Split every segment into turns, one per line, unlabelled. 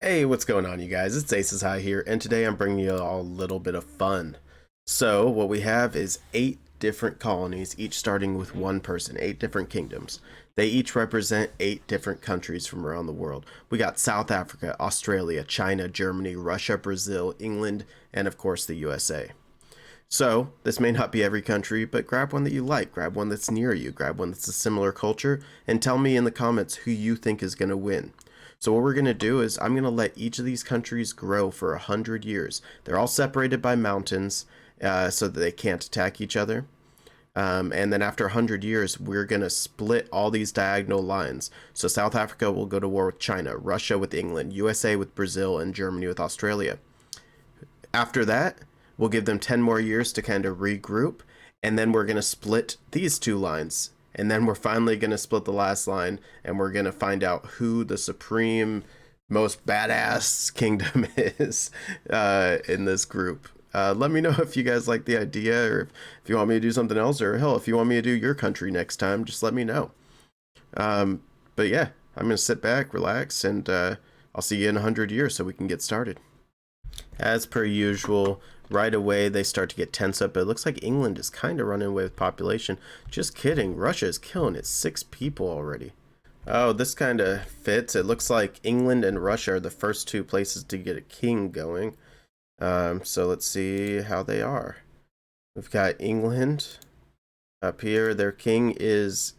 Hey, what's going on, you guys? It's Aces High here, and today I'm bringing you all a little bit of fun. So, what we have is 8 different colonies, each starting with one person, 8 different kingdoms. They each represent 8 different countries from around the world. We got South Africa, Australia, China, Germany, Russia, Brazil, England, and of course the USA. So, this may not be every country, but grab one that you like, grab one that's near you, grab one that's a similar culture, and tell me in the comments who you think is going to win. So what we're going to do is I'm going to let each of these countries grow for 100 years. They're all separated by mountains so that they can't attack each other. And then after 100 years, we're going to split all these diagonal lines. So South Africa will go to war with China, Russia with England, USA with Brazil, and Germany with Australia. After that, we'll give them 10 more years to kind of regroup. And then we're going to split these two lines. And then we're finally going to split the last line, and we're going to find out who the supreme, most badass kingdom is in this group. Let me know if you guys like the idea, or if you want me to do something else, or hell, if you want me to do your country next time, just let me know. But yeah, I'm going to sit back, relax, and I'll see you in 100 years so we can get started. As per usual, right away they start to get tense up. It looks like England is kind of running away with population. Just kidding. Russia is killing it. 6 people already. Oh, this kind of fits. It looks like England and Russia are the first 2 places to get a king going. So let's see how they are. We've got England up here. Their king is...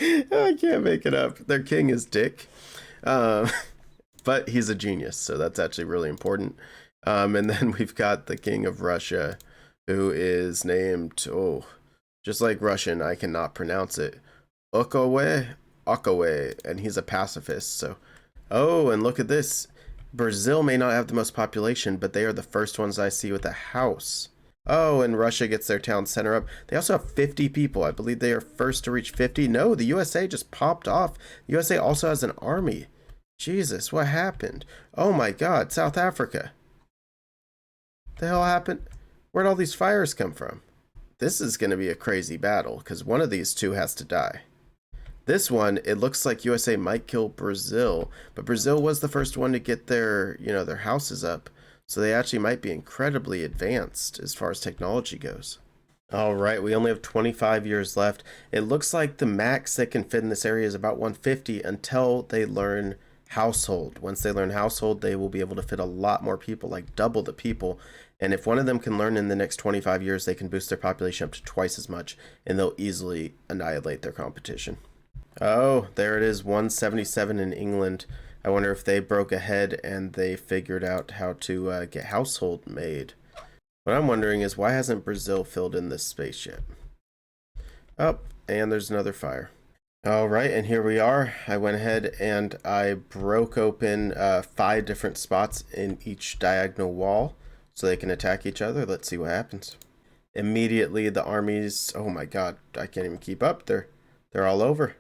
I can't make it up. Their king is Dick. But he's a genius, so that's actually really important. And then we've got the king of Russia, who is named, just like Russian, I cannot pronounce it, Okawe, and he's a pacifist. So, and look at this. Brazil may not have the most population, but they are the first ones I see with a house. Oh, and Russia gets their town center up. They also have 50 people. I believe they are first to reach 50. No, the USA just popped off. The USA also has an army. Jesus, what happened? Oh my God, South Africa. The hell happened? Where'd all these fires come from? This is going to be a crazy battle because one of these 2 has to die. This one, it looks like USA might kill Brazil, but Brazil was the first one to get their houses up, so they actually might be incredibly advanced as far as technology goes. All right, we only have 25 years left. It looks like the max they can fit in this area is about 150 until they learn household. Once they learn household, they will be able to fit a lot more people, like double the people. And if one of them can learn in the next 25 years, they can boost their population up to twice as much, and they'll easily annihilate their competition. Oh, there it is, 177 in England. I wonder if they broke ahead and they figured out how to get household made. What I'm wondering is, why hasn't Brazil filled in this space yet? Oh, and there's another fire. All right, and here we are. I went ahead and I broke open 5 different spots in each diagonal wall so they can attack each other. Let's see what happens. Immediately, the armies, oh my God, I can't even keep up. They're all over.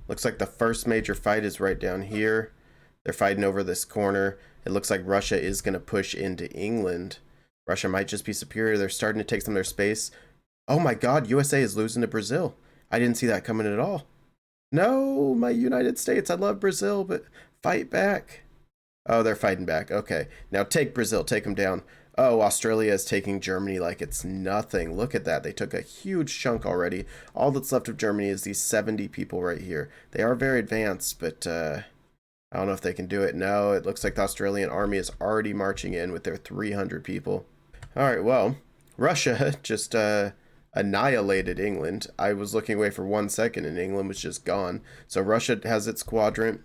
Looks like the first major fight is right down here. They're fighting over this corner. It looks like Russia is going to push into England. Russia might just be superior. They're starting to take some of their space. Oh my God, USA is losing to Brazil. I didn't see that coming at all. No, my United States, I love Brazil, but fight back. Oh, they're fighting back. Okay, now take Brazil, take them down. Oh, Australia is taking Germany like it's nothing. Look at that. They took a huge chunk already. All that's left of Germany is these 70 people right here. They are very advanced, but I don't know if they can do it. No, it looks like the Australian army is already marching in with their 300 people. All right, well, Russia just annihilated England. I was looking away for 1 second and England was just gone. So Russia has its quadrant.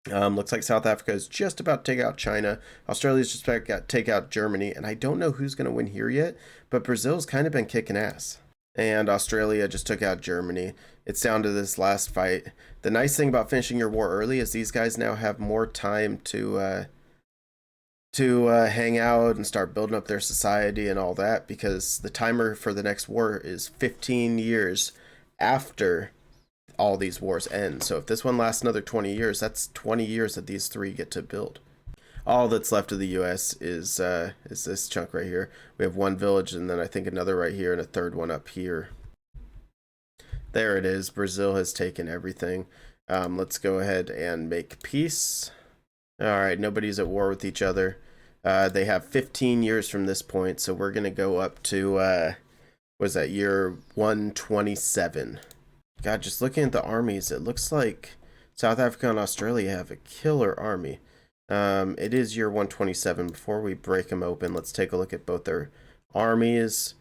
Looks like South Africa is just about to take out China. Australia's just about to take out Germany. And I don't know who's going to win here yet, but Brazil's kind of been kicking ass. And Australia just took out Germany. It's down to this last fight. The nice thing about finishing your war early is these guys now have more time to hang out and start building up their society and all that, because the timer for the next war is 15 years after all these wars end. So if this one lasts another 20 years, that's 20 years that these 3 get to build. All that's left of the US is this chunk right here. We have 1 village, and then I think another right here, and a 3rd one up here. There it is. Brazil has taken everything. Let's go ahead and make peace. All right, nobody's at war with each other. They have 15 years from this point, so we're going to go up to, was that year 127? God, just looking at the armies, it looks like South Africa and Australia have a killer army. It is year 127. Before we break them open, let's take a look at both their armies.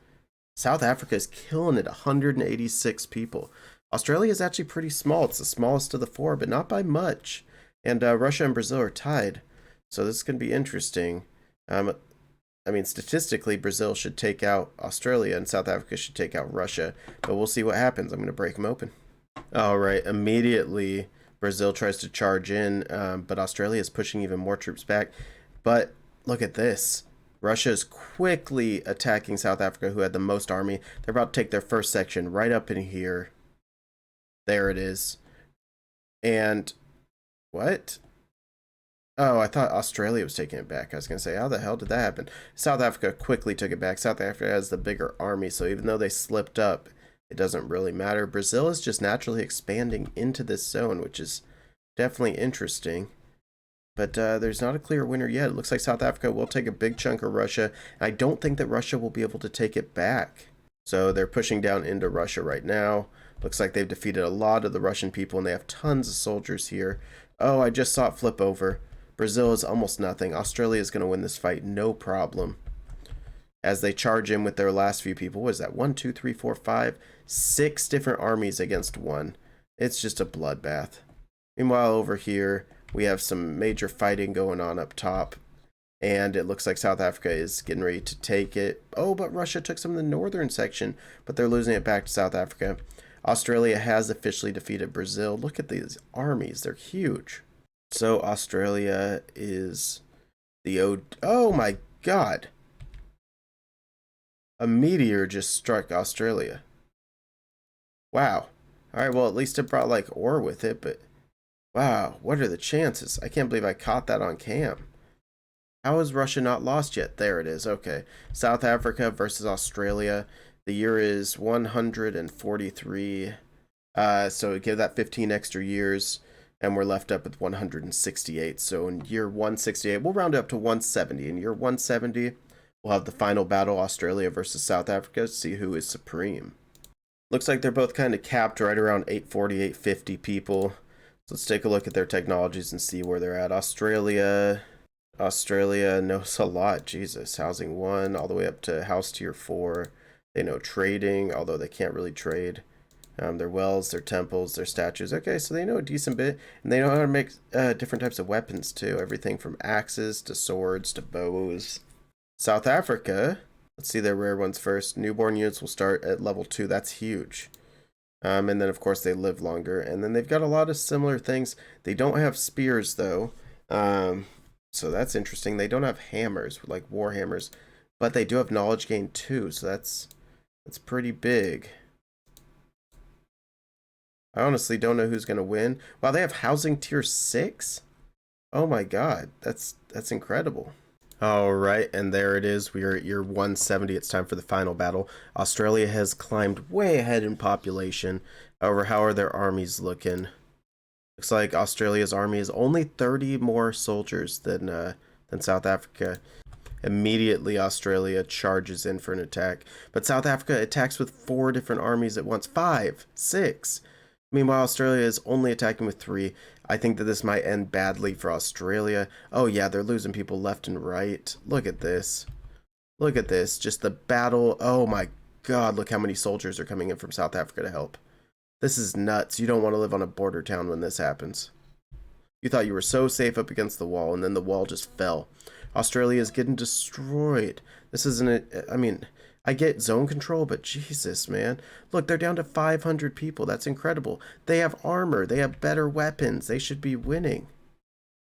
South Africa is killing it, 186 people. Australia is actually pretty small. It's the smallest of the four, but not by much. And Russia and Brazil are tied. So this is going to be interesting. I mean, statistically, Brazil should take out Australia and South Africa should take out Russia. But we'll see what happens. I'm going to break them open. All right, immediately Brazil tries to charge in, but Australia is pushing even more troops back. But look at this. Russia is quickly attacking South Africa, who had the most army. They're about to take their first section right up in here. There it is. And what? Oh, I thought Australia was taking it back. I was going to say, how the hell did that happen? South Africa quickly took it back. South Africa has the bigger army, so even though they slipped up, it doesn't really matter. Brazil is just naturally expanding into this zone, which is definitely interesting. But there's not a clear winner yet. It looks like South Africa will take a big chunk of Russia. I don't think that Russia will be able to take it back. So they're pushing down into Russia right now. Looks like they've defeated a lot of the Russian people, and they have tons of soldiers here. Oh, I just saw it flip over. Brazil is almost nothing. Australia is going to win this fight, no problem. As they charge in with their last few people. What is that? 1, 2, 3, 4, 5, 6 different armies against one. It's just a bloodbath. Meanwhile, over here, we have some major fighting going on up top. And it looks like South Africa is getting ready to take it. Oh, but Russia took some of the northern section, but they're losing it back to South Africa. Australia has officially defeated Brazil. Look at these armies. They're huge. So Australia is the oh my god. A meteor just struck Australia. Wow. Alright, well at least it brought like ore with it, but wow, what are the chances? I can't believe I caught that on cam. How is Russia not lost yet? There it is. Okay. South Africa versus Australia. The year is 143. So give that 15 extra years. And we're left up with 168. So in year 168, we'll round it up to 170. In year 170, we'll have the final battle, Australia versus South Africa, to see who is supreme. Looks like they're both kind of capped right around 840, 850 people. So let's take a look at their technologies and see where they're at. Australia knows a lot. Jesus, housing 1 all the way up to house tier 4. They know trading, although they can't really trade. Their wells, their temples, their statues. Okay, so they know a decent bit. And they know how to make different types of weapons, too. Everything from axes to swords to bows. South Africa, let's see their rare ones first. Newborn units will start at level 2. That's huge. And then, of course, they live longer. And then they've got a lot of similar things. They don't have spears, though. So that's interesting. They don't have hammers, like war hammers. But they do have knowledge gain, too. So that's pretty big. I honestly don't know who's going to win. Wow, they have housing tier 6? Oh my god, that's incredible. All right, and there it is. We are at year 170. It's time for the final battle. Australia has climbed way ahead in population. However, how are their armies looking? Looks like Australia's army is only 30 more soldiers than South Africa. Immediately, Australia charges in for an attack. But South Africa attacks with 4 different armies at once. 5, 6. Meanwhile, Australia is only attacking with 3. I think that this might end badly for Australia. Oh yeah, they're losing people left and right. Look at this. Look at this. Just the battle. Oh my god, look how many soldiers are coming in from South Africa to help. This is nuts. You don't want to live on a border town when this happens. You thought you were so safe up against the wall, and then the wall just fell. Australia is getting destroyed. This isn't I mean, I get zone control, but Jesus, man. Look, they're down to 500 people. That's incredible. They have armor. They have better weapons. They should be winning.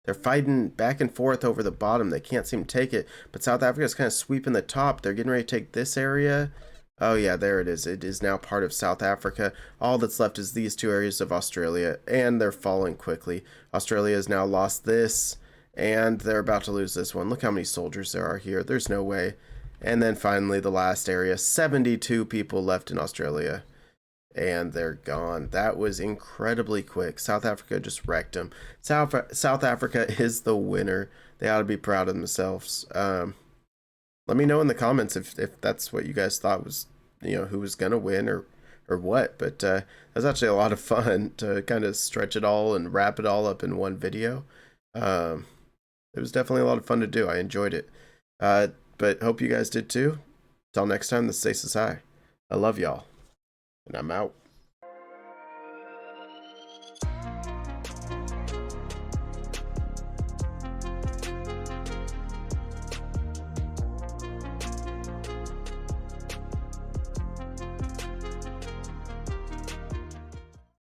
They're fighting back and forth over the bottom. They can't seem to take it. But South Africa's kind of sweeping the top. They're getting ready to take this area. Oh, yeah, there it is. It is now part of South Africa. All that's left is these 2 areas of Australia, and they're falling quickly. Australia has now lost this, and they're about to lose this one. Look how many soldiers there are here. There's no way. And then finally, the last area, 72 people left in Australia. and they're gone. That was incredibly quick. South Africa just wrecked them. South Africa is the winner. They ought to be proud of themselves. Let me know in the comments if that's what you guys thought was, who was gonna win or what. But it was actually a lot of fun to kind of stretch it all and wrap it all up in one video. It was definitely a lot of fun to do. I enjoyed it. But hope you guys did too. Till next time, this is Stasis High. I love y'all, and I'm out.